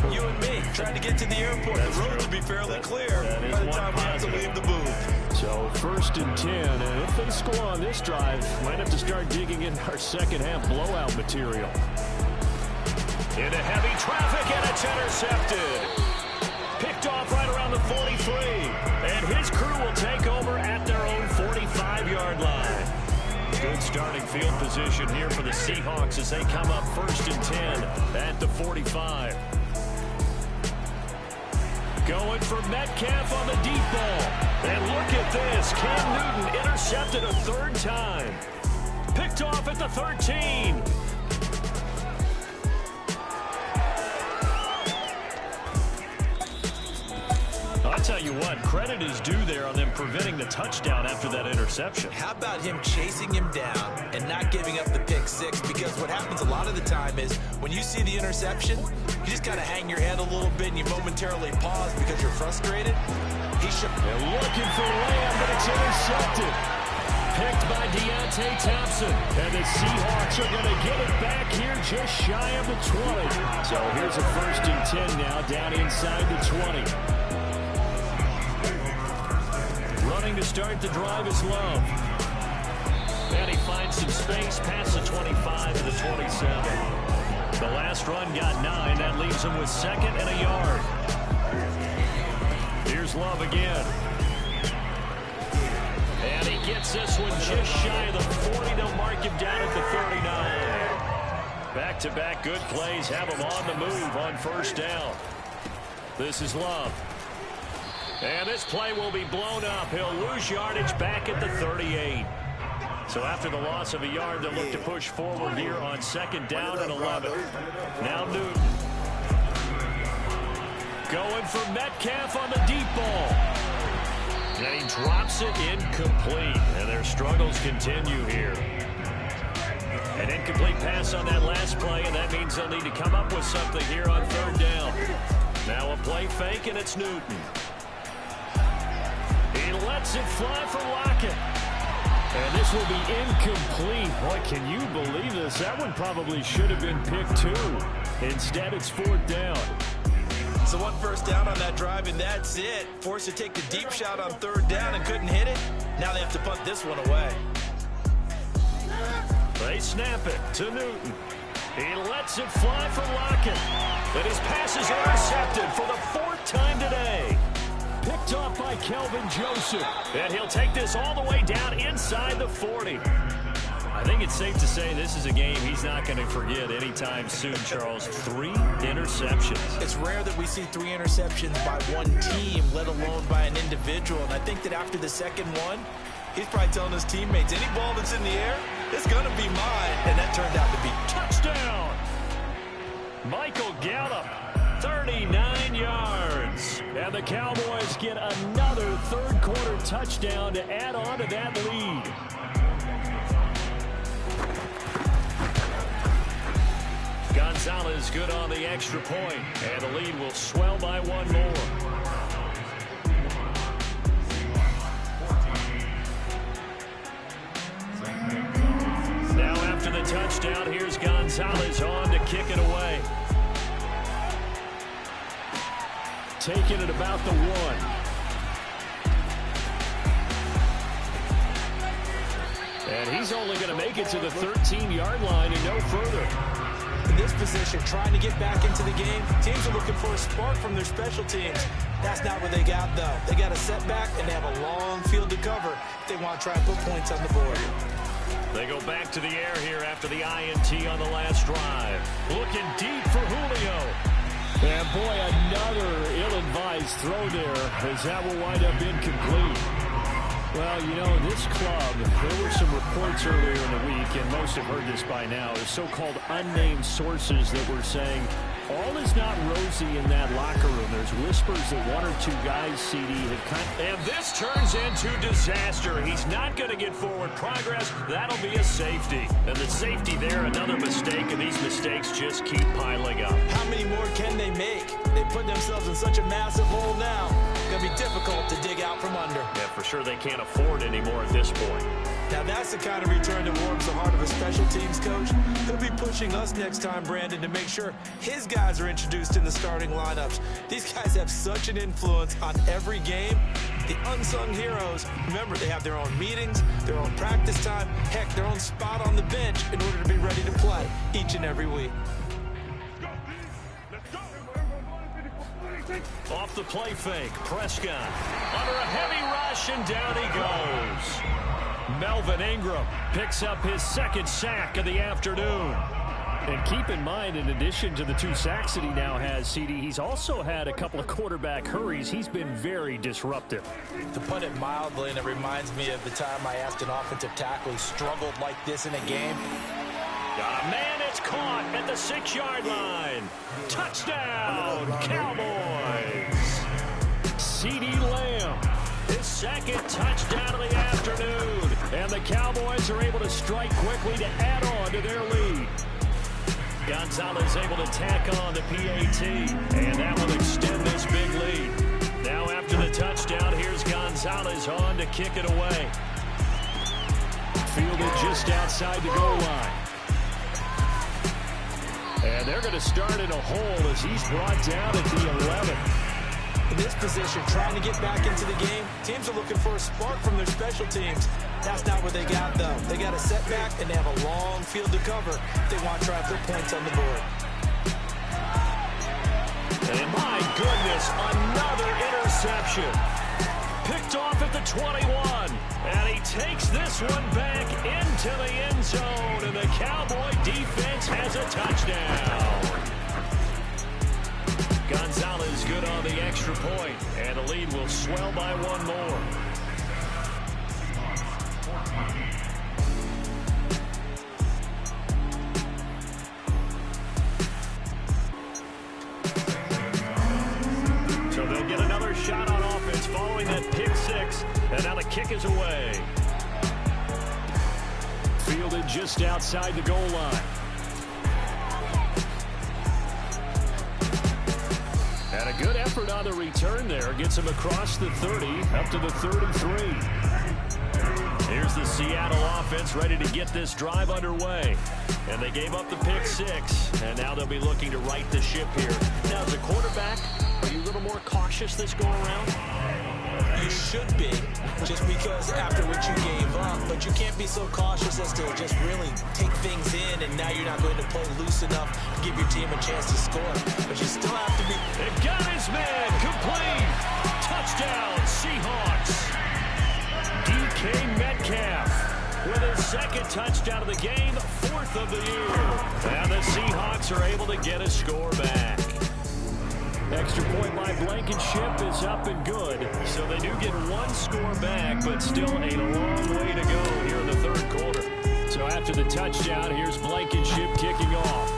You and me, trying to get to the airport. That's the road true. will be fairly clear by the time we have to leave the booth. So 1st and 10, and if they score on this drive, might have to start digging in our second half blowout material. Into heavy traffic, and it's intercepted. Picked off right around the 43, and his crew will take over at their own 45-yard line. Good starting field position here for the Seahawks as they come up 1st and 10 at the 45. Going for Metcalf on the deep ball. And look at this. Cam Newton intercepted a 3rd time. Picked off at the 13. I'll tell you what, credit is due there on them preventing the touchdown after that interception. How about him chasing him down and not giving up the pick 6? Because what happens a lot of the time is when you see the interception, you just kind of hang your head a little bit and you momentarily pause because you're frustrated. They're looking for Lamb, but it's intercepted. Picked by Deontay Thompson. And the Seahawks are going to get it back here just shy of the 20. So here's a 1st and 10 now down inside the 20. Running to start the drive is Love. And he finds some space past the 25 to the 27. The last run got 9. That leaves him with 2nd and a yard. Here's Love again. And he gets this one just shy of the 40. They'll mark him down at the 39. Back-to-back good plays have him on the move on 1st down. This is Love. And this play will be blown up. He'll lose yardage back at the 38. So after the loss of a yard, they'll look to push forward here on 2nd down and 11. Now Newton. Going for Metcalf on the deep ball. And he drops it incomplete. And their struggles continue here. An incomplete pass on that last play, and that means they'll need to come up with something here on 3rd down. Now a play fake, and it's Newton. He lets it fly for Lockett. And this will be incomplete. Boy, can you believe this? That one probably should have been picked 2. Instead, it's 4th down. So 1 first down on that drive, and that's it. Forced to take the deep shot on 3rd down and couldn't hit it. Now they have to punt this one away. They snap it to Newton. He lets it fly for Lockett. And his pass is intercepted for the 4th time today. Picked off by Kelvin Joseph. And he'll take this all the way down inside the 40. I think it's safe to say this is a game he's not going to forget anytime soon, Charles. 3 interceptions. It's rare that we see 3 interceptions by one team, let alone by an individual. And I think that after the 2nd one, he's probably telling his teammates, any ball that's in the air, it's going to be mine. And that turned out to be touchdown. Michael Gallup 39 yards. And the Cowboys get another third-quarter touchdown to add on to that lead. Gonzalez good on the extra point, and the lead will swell by one more. Now after the touchdown, here's Gonzalez on to kick it away. Taking it about the 1. And he's only going to make it to the 13-yard line and no further. In this position, trying to get back into the game, teams are looking for a spark from their special teams. That's not what they got, though. They got a setback, and they have a long field to cover if they want to try and put points on the board. They go back to the air here after the INT on the last drive. Looking deep for Julio. And boy, another ill-advised throw there, as that will wind up incomplete. Well, you know, this club, there were some reports earlier in the week, and most have heard this by now, is so-called unnamed sources that were saying all is not rosy in that locker room. There's whispers that one or two guys, CD, have And this turns into disaster. He's not going to get forward progress. That'll be a safety. And the safety there, another mistake, and these mistakes just keep piling up. How many more can they make? They put themselves in such a massive hole now. It's going to be difficult to dig out from under. Yeah, for sure they can't afford any more at this point. Now that's the kind of return that warms the heart of a special teams coach. He'll be pushing us next time, Brandon, to make sure his guys are introduced in the starting lineups. These guys have such an influence on every game. The unsung heroes, remember, they have their own meetings, their own practice time, heck, their own spot on the bench in order to be ready to play each and every week. Off the play fake, Prescott under a heavy rush, and down he goes. Melvin Ingram picks up his second sack of the afternoon. And keep in mind, in addition to the 2 sacks that he now has, CD, he's also had a couple of quarterback hurries. He's been very disruptive. To put it mildly, and it reminds me of the time I asked an offensive tackle who struggled like this in a game. Got a man, it's caught at the 6-yard line. Touchdown, Cowboys. CD Lamb, his second touchdown of the afternoon. And the Cowboys are able to strike quickly to add on to their lead. Gonzalez able to tack on the PAT, and that will extend this big lead. Now after the touchdown, here's Gonzalez on to kick it away. Fielded just outside the goal line. And they're going to start in a hole as he's brought down at the 11. In this position, trying to get back into the game, teams are looking for a spark from their special teams. That's not what they got, though. They got a setback, and they have a long field to cover if they want to try to put points on the board. And my goodness, another interception. Picked off at the 21, and he takes this one back into the end zone, and the Cowboy defense has a touchdown. Gonzalez good on the extra point, and the lead will swell by one more. So they'll get another shot on offense following that pick 6, and now the kick is away. Fielded just outside the goal line. And a good effort on the return there. Gets him across the 30, up to the 33. Here's the Seattle offense ready to get this drive underway. And they gave up the pick 6, and now they'll be looking to right the ship here. Now, as a quarterback, are you a little more cautious this go around? You should be, just because after what you gave up, but you can't be so cautious as to just really take things in, and now you're not going to play loose enough to give your team a chance to score. But you still have to be. They've got his man, complete. Touchdown, Seahawks. DK Metcalf with his second touchdown of the game, 4th of the year. And the Seahawks are able to get a score back. Extra point by Blankenship is up and good. So they do get one score back, but still a long way to go here in the third quarter. So after the touchdown, here's Blankenship kicking off.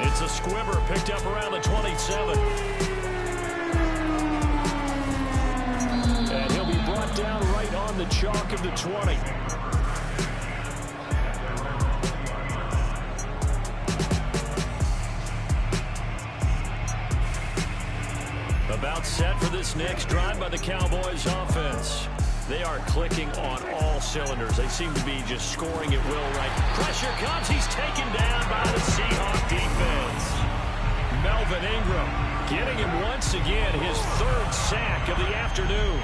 It's a squibber picked up around the 27. And he'll be brought down right on the chalk of the 20. About set for this next drive by the Cowboys offense. They are clicking on all cylinders. They seem to be just scoring at will right. Pressure comes. He's taken down by the Seahawk defense. Melvin Ingram getting him once again, his third sack of the afternoon.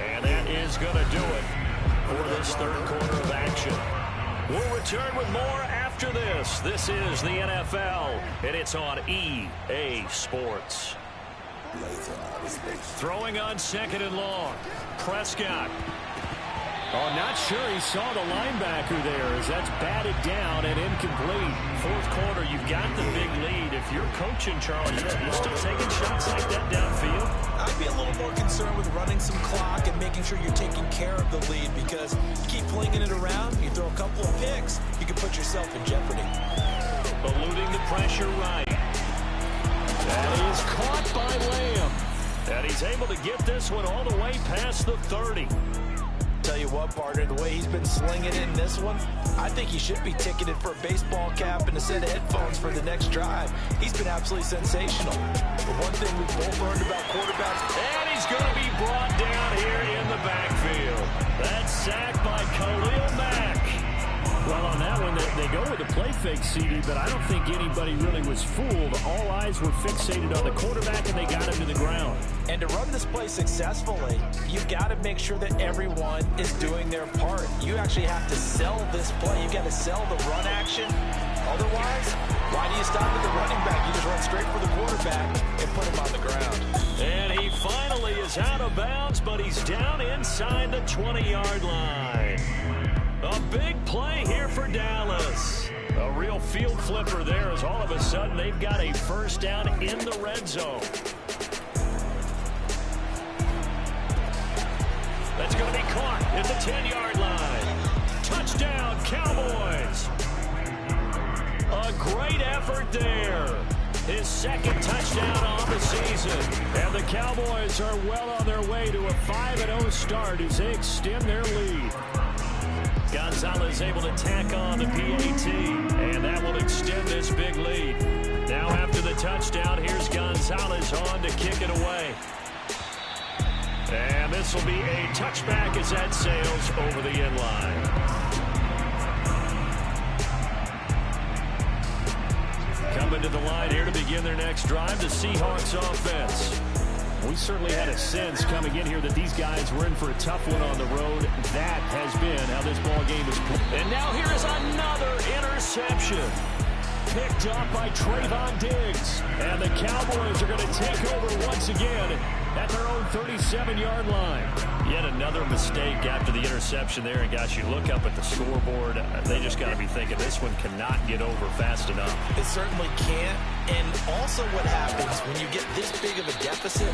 And that is going to do it for this third quarter of action. We'll return with more after this. This is the NFL, and it's on EA Sports. Throwing on 2nd and long. Prescott. Oh, not sure he saw the linebacker there as that's batted down and incomplete. Fourth quarter, you've got the big lead. If you're coaching, Charles, you're still taking shots like that downfield? I'd be a little more concerned with running some clock and making sure you're taking care of the lead, because you keep flinging it around, you throw a couple of picks, you can put yourself in jeopardy. Eluding the pressure right. That is caught by Lamb. And he's able to get this one all the way past the 30. Tell you what, partner, the way he's been slinging in this one, I think he should be ticketed for a baseball cap and a set of headphones for the next drive. He's been absolutely sensational. But one thing we've both learned about quarterbacks, and he's going to be brought down here in the backfield. That's sacked by Khalil Mack. Well, on that one, they go with a play fake, CD, but I don't think anybody really was fooled. All eyes were fixated on the quarterback, and they got him to the ground. And to run this play successfully, you've got to make sure that everyone is doing their part. You actually have to sell this play. You've got to sell the run action. Otherwise, why do you stop at the running back? You just run straight for the quarterback and put him on the ground. And he finally is out of bounds, but he's down inside the 20-yard line. A big play here for Dallas. A real field flipper there, as all of a sudden they've got a first down in the red zone. That's going to be caught at the 10-yard line. Touchdown, Cowboys. A great effort there. His second touchdown on the season. And the Cowboys are well on their way to a 5-0 start as they extend their lead. Gonzalez able to tack on the PAT, and that will extend this big lead. Now after the touchdown, here's Gonzalez on to kick it away. And this will be a touchback as that sails over the end line. Coming to the line here to begin their next drive, the Seahawks offense. We certainly had a sense coming in here that these guys were in for a tough one on the road. That has been how this ball game is played. And now here is another interception. Picked off by Trayvon Diggs. And the Cowboys are going to take over once again at their own 37-yard line. Yet another mistake after the interception there. And gosh, you look up at the scoreboard, they just got to be thinking this one cannot get over fast enough. It certainly can't. And also what happens when you get this big of a deficit,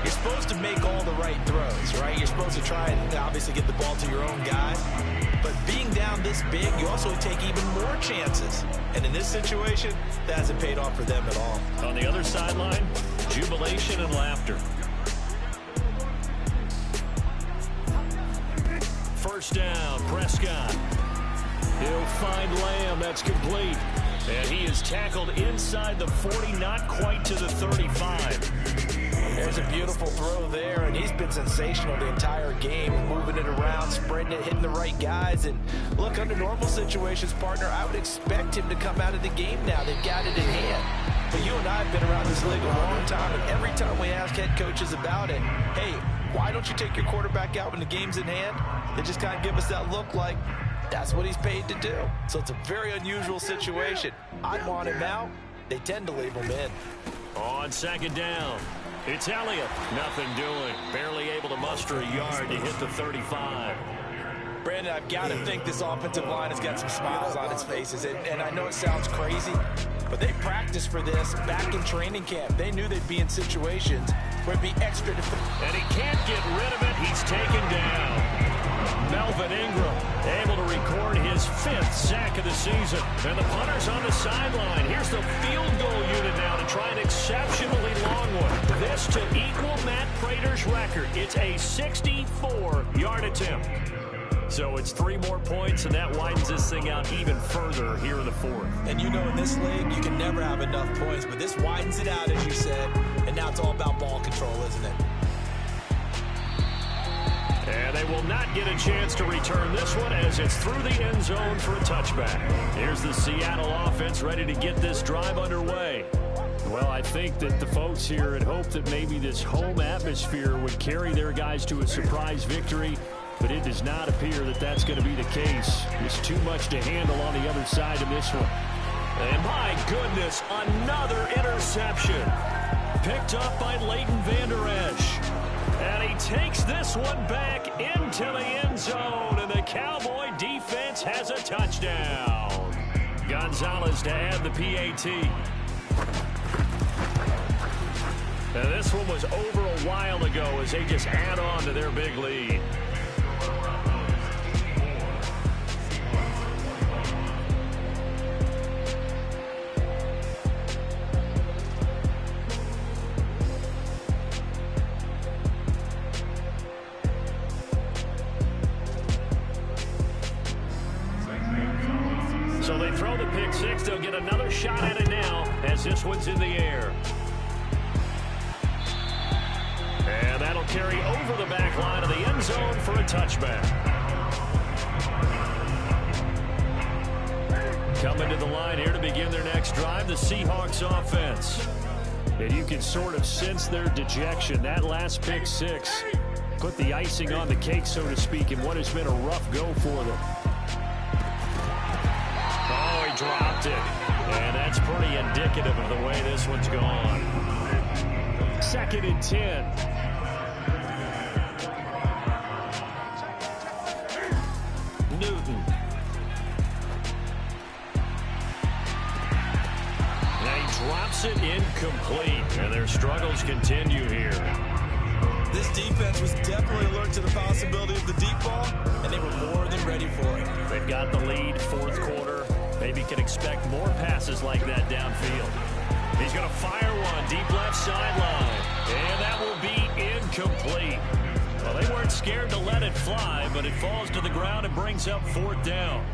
you're supposed to make all the right throws, right? You're supposed to try and obviously get the ball to your own guy. But being down this big, you also take even more chances. And in this situation, that hasn't paid off for them at all. On the other sideline, jubilation and laughter. First down, Prescott. He'll find Lamb. That's complete. And he is tackled inside the 40, not quite to the 35. There's a beautiful throw there, and he's been sensational the entire game, moving it around, spreading it, hitting the right guys. And look, under normal situations, partner, I would expect him to come out of the game now. They've got it in hand. But you and I have been around this league a long time, and every time we ask head coaches about it, hey, why don't you take your quarterback out when the game's in hand? They just kind of give us that look like that's what he's paid to do. So it's a very unusual situation. I'd want him out. They tend to leave him in. On second down, it's Elliott. Nothing doing. Barely able to muster a yard to hit the 35. Brandon, I've got to think this offensive line has got some smiles on its faces. And I know it sounds crazy, but they practiced for this back in training camp. They knew they'd be in situations where it'd be extra defensive. And he can't get rid of it. He's taken down. Melvin Ingram able to record his 5th sack of the season. And the punter's on the sideline. Here's the field goal unit now to try an exceptionally long one. This to equal Matt Prater's record. It's a 64-yard attempt. So it's 3 more points, and that widens this thing out even further here in the 4th. And you know in this league, you can never have enough points, but this widens it out, as you said, and now it's all about ball control, isn't it? And they will not get a chance to return this one as it's through the end zone for a touchback. Here's the Seattle offense ready to get this drive underway. Well, I think that the folks here had hoped that maybe this home atmosphere would carry their guys to a surprise victory, but it does not appear that that's going to be the case. There's too much to handle on the other side of this one. And my goodness, another interception. Picked up by Leighton Vander Esch. And he takes this one back into the end zone, and the Cowboy defense has a touchdown. Gonzalez to add the PAT. Now this one was over a while ago as they just add on to their big lead. So they throw the pick six. They'll get another shot at it now as this one's in the air. And that'll carry over the back line of the end zone for a touchback. Coming to the line here to begin their next drive, the Seahawks offense. And you can sort of sense their dejection. That last pick six put the icing on the cake, so to speak, in what has been a rough go for them. Dropped it, and that's pretty indicative of the way this one's gone. 2nd and 10. Newton. Now he drops it incomplete, and their struggles continue here. This defense was definitely alert to the possibility of the deep ball, and they were more than ready for it. They've got the lead, 4th quarter. Maybe can expect more passes like that downfield. He's going to fire one deep left sideline, and that will be incomplete. Well, they weren't scared to let it fly, but it falls to the ground and brings up 4th down.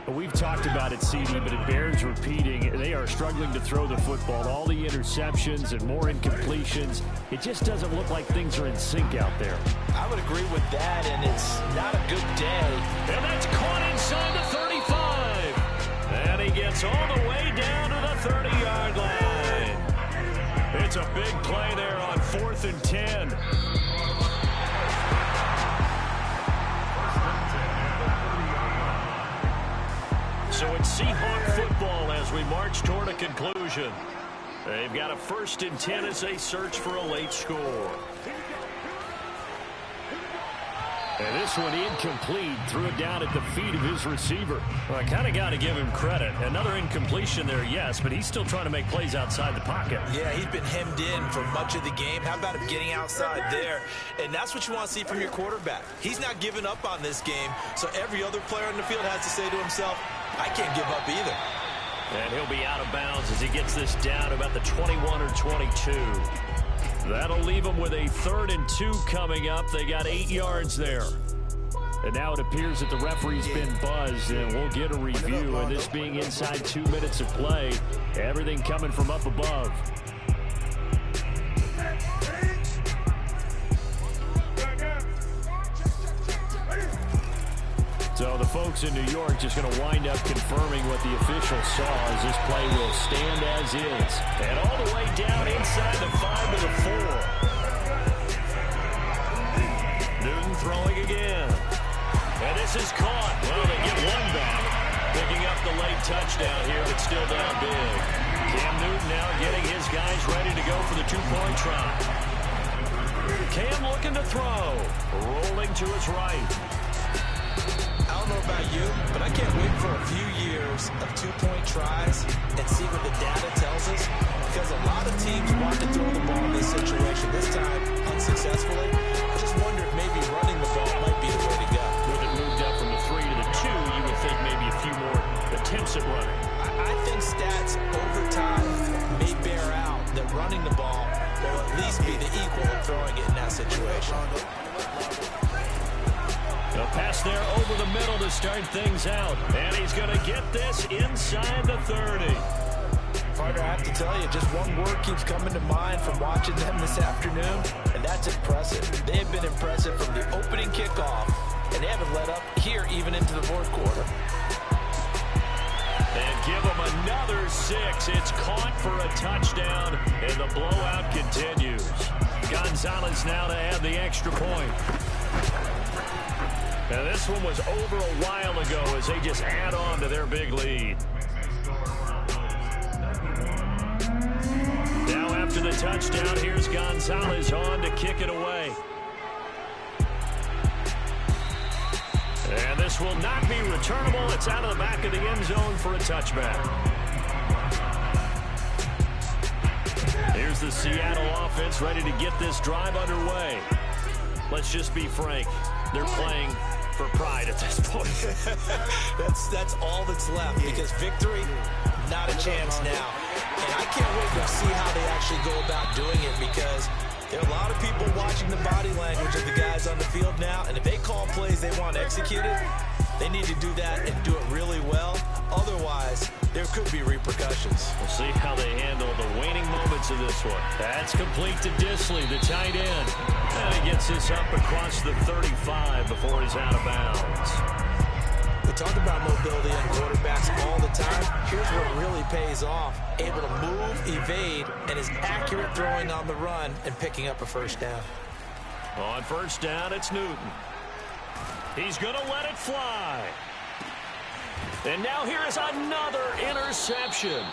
We've talked about it, CD, but it bears repeating. They are struggling to throw the football. All the interceptions and more incompletions. It just doesn't look like things are in sync out there. I would agree with that, and it's not a good day. And that's caught inside the 35. And he gets all the way down to the 30-yard line. It's a big play there on 4th and 10. So it's Seahawk football as we march toward a conclusion. They've got a 1st and 10 as they search for a late score. And this one incomplete, threw it down at the feet of his receiver. Well, I kind of got to give him credit. Another incompletion there, yes, but he's still trying to make plays outside the pocket. Yeah, he's been hemmed in for much of the game. How about him getting outside there? And that's what you want to see from your quarterback. He's not giving up on this game, so every other player in the field has to say to himself, I can't give up either. And he'll be out of bounds as he gets this down about the 21 or 22. That'll leave them with a 3rd and 2 coming up. They got 8 yards there. And now it appears that the referee's been buzzed, and we'll get a review. And this being inside 2 minutes of play, everything coming from up above. So the folks in New York just going to wind up confirming what the official saw as this play will stand as is. And all the way down inside the 5 to the 4. Newton throwing again. And this is caught. Well, they get one back. Picking up the late touchdown here, but still down big. Cam Newton now getting his guys ready to go for the 2-point try. Cam looking to throw. Rolling to his right. I don't know about you, but I can't wait for a few years of 2-point tries and see what the data tells us, because a lot of teams want to throw the ball in this situation. This time, unsuccessfully. I just wonder if maybe running the ball might be the way to go. running the ball will at least be the equal of throwing it in that situation. A pass there over the middle to start things out. And he's going to get this inside the 30. Partner, I have to tell you, just one word keeps coming to mind from watching them this afternoon, and that's impressive. They have been impressive from the opening kickoff, and they haven't let up here even into the fourth quarter. And give them another 6. It's caught for a touchdown, and the blowout continues. Gonzalez now to add the extra point. Now this one was over a while ago as they just add on to their big lead. Now after the touchdown, here's Gonzalez on to kick it away. And this will not be returnable. It's out of the back of the end zone for a touchback. Here's the Seattle offense ready to get this drive underway. Let's just be frank. They're playing for pride at this point. That's all that's left, because victory, not a chance now. And I can't wait to see how they actually go about doing it, because there are a lot of people watching the body language of the guys on the field now, and if they call plays they want executed, they need to do that and do it really well. Otherwise, there could be repercussions. We'll see how they handle the waning moments of this one. That's complete to Disley, the tight end. And he gets this up across the 35 before he's out of bounds. We talk about mobility on quarterbacks all the time. Here's what really pays off. Able to move, evade, and is accurate throwing on the run and picking up a first down. On first down, it's Newton. He's going to let it fly. And now here is another interception.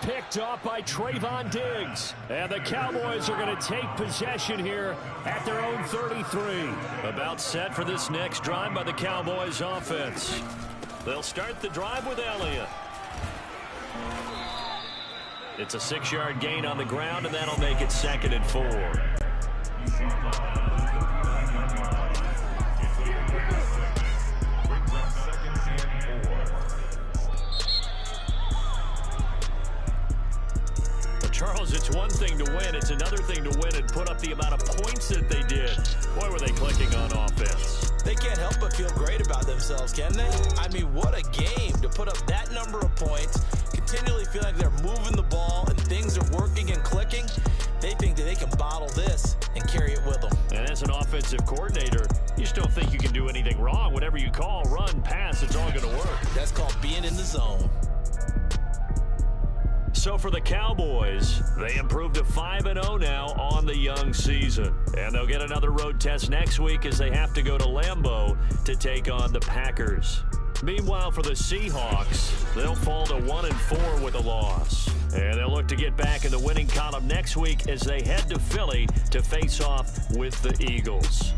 Picked off by Trayvon Diggs. And the Cowboys are going to take possession here at their own 33. About set for this next drive by the Cowboys offense. They'll start the drive with Elliott. It's a 6-yard gain on the ground, and that'll make it 2nd and 4. Charles, it's one thing to win. It's another thing to win and put up the amount of points that they did. Boy, were they clicking on offense. They can't help but feel great about themselves, can they? I mean, what a game to put up that number of points, continually feel like they're moving the ball and things are working and clicking. They think that they can bottle this and carry it with them. And as an offensive coordinator, you just don't think you can do anything wrong. Whatever you call, run, pass, it's all going to work. That's called being in the zone. So for the Cowboys, they improved to 5-0 now on the young season. And they'll get another road test next week as they have to go to Lambeau to take on the Packers. Meanwhile, for the Seahawks, they'll fall to 1-4 with a loss. And they'll look to get back in the winning column next week as they head to Philly to face off with the Eagles.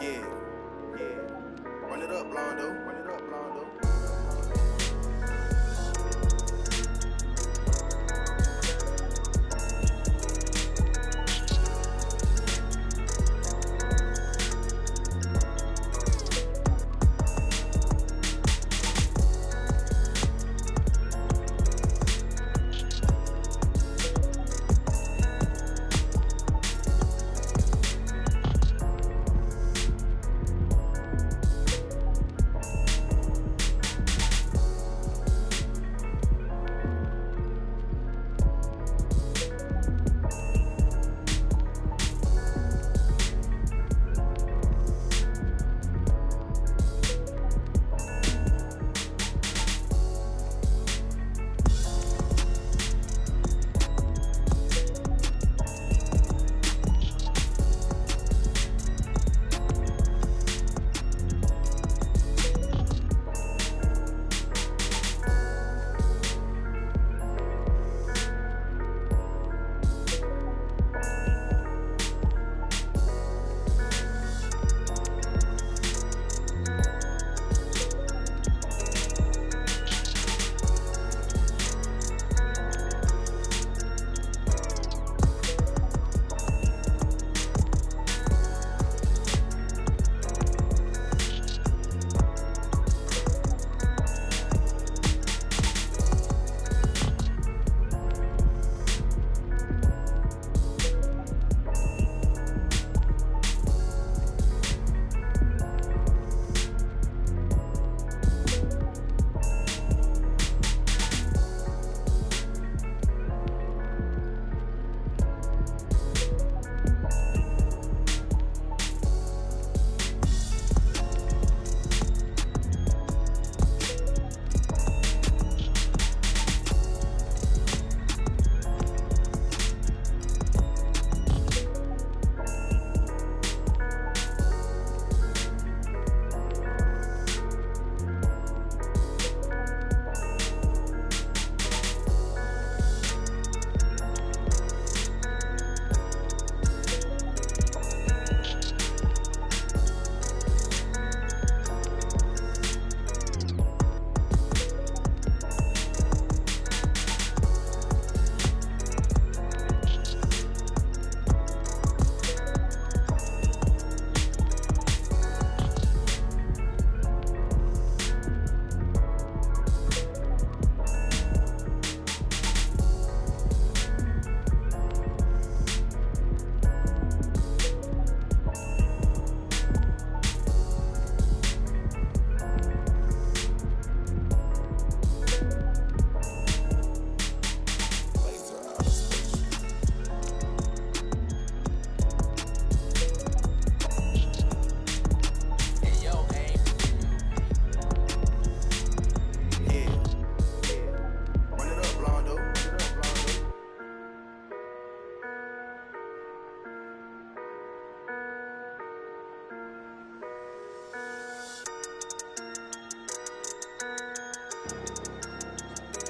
Yeah, yeah. Run it up, Blondo. Run it up, Blondo.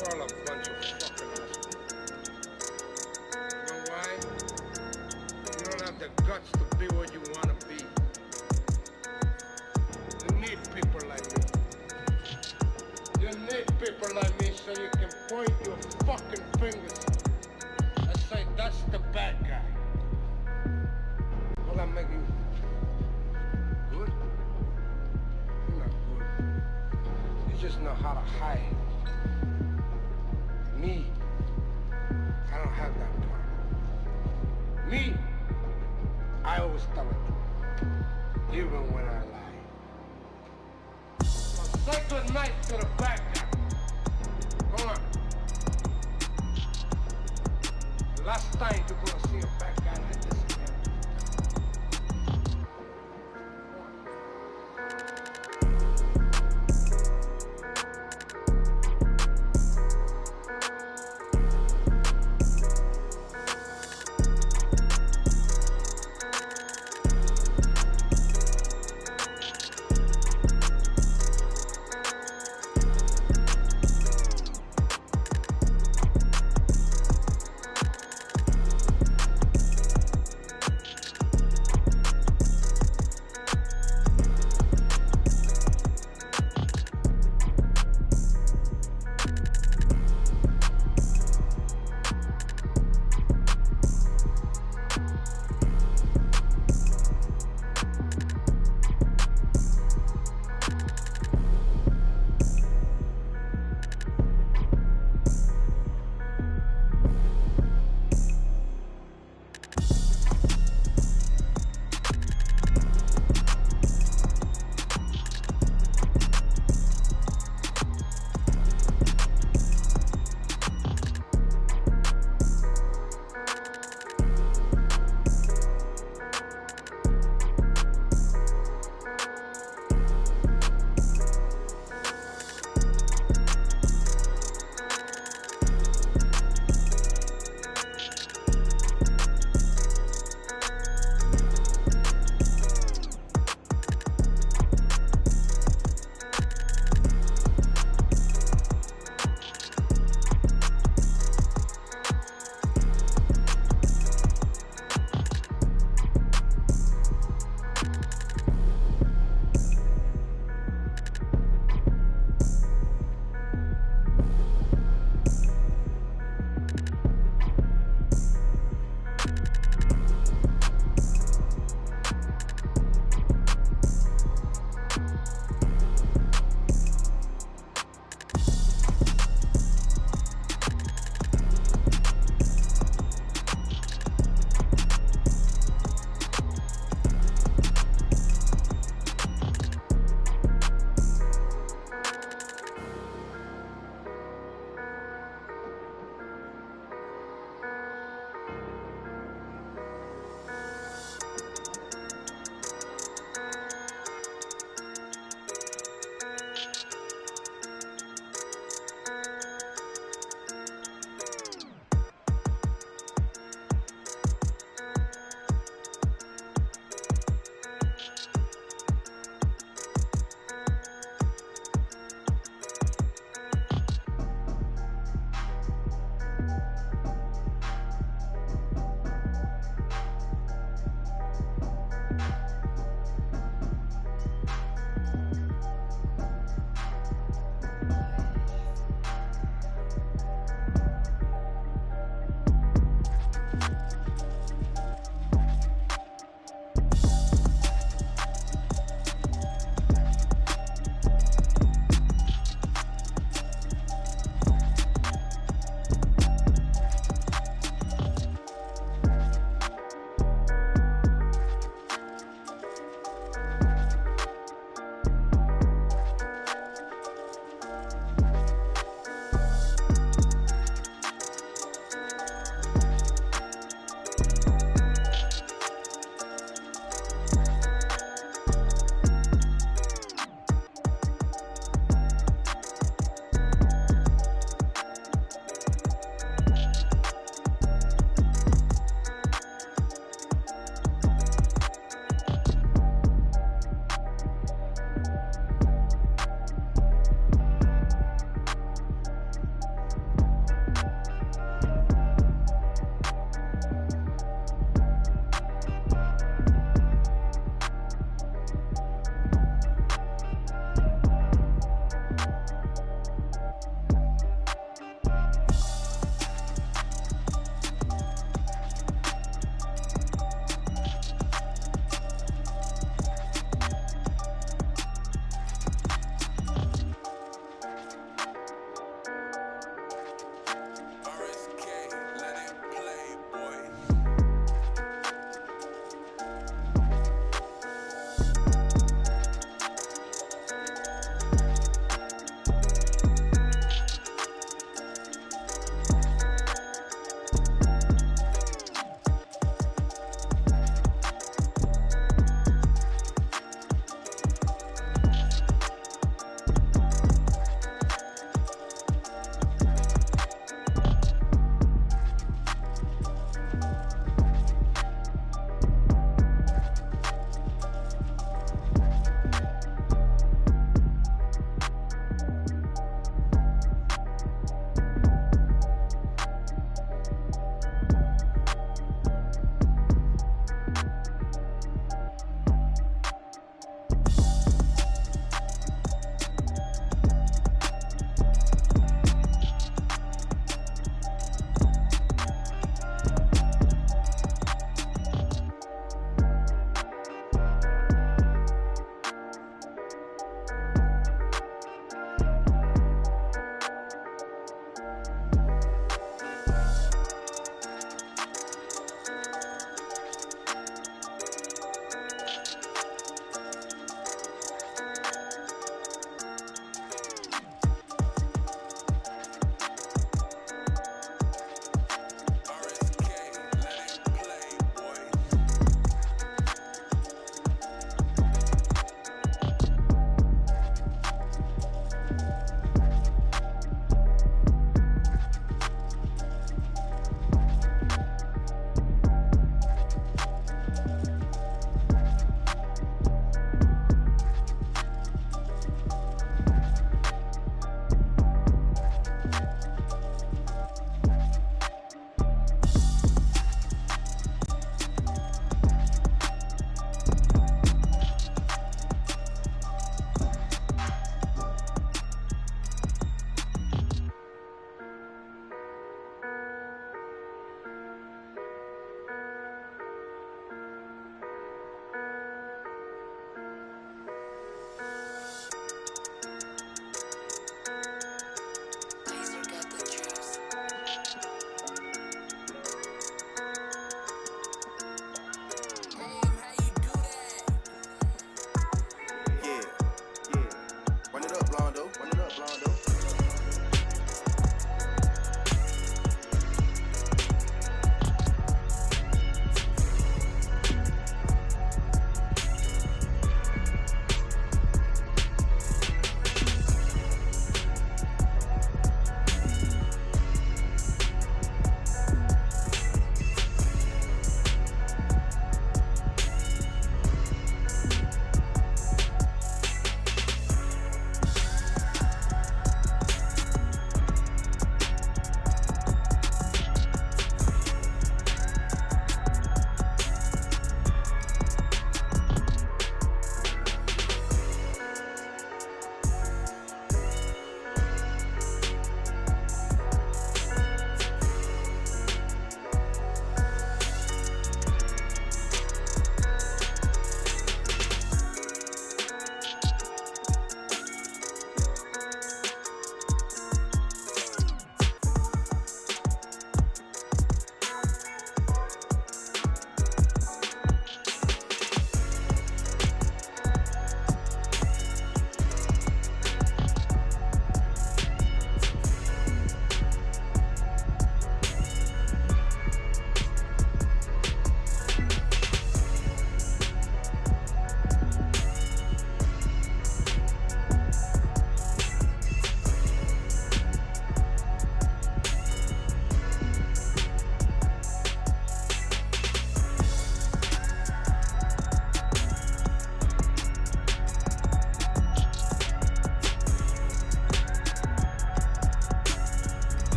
You're all a bunch of fucking assholes. You know why? You don't have the guts to be what you want to be. You need people like me. You need people like me so you can point your fucking fingers and say, that's the bad guy. Will I make you good? You're not good. You just know how to hide. Me, I don't have that problem. Me, I always tell the truth, even when I lie. So say good night to the bad guy. Go on. Last time you're gonna see a bad guy like this again. Go on.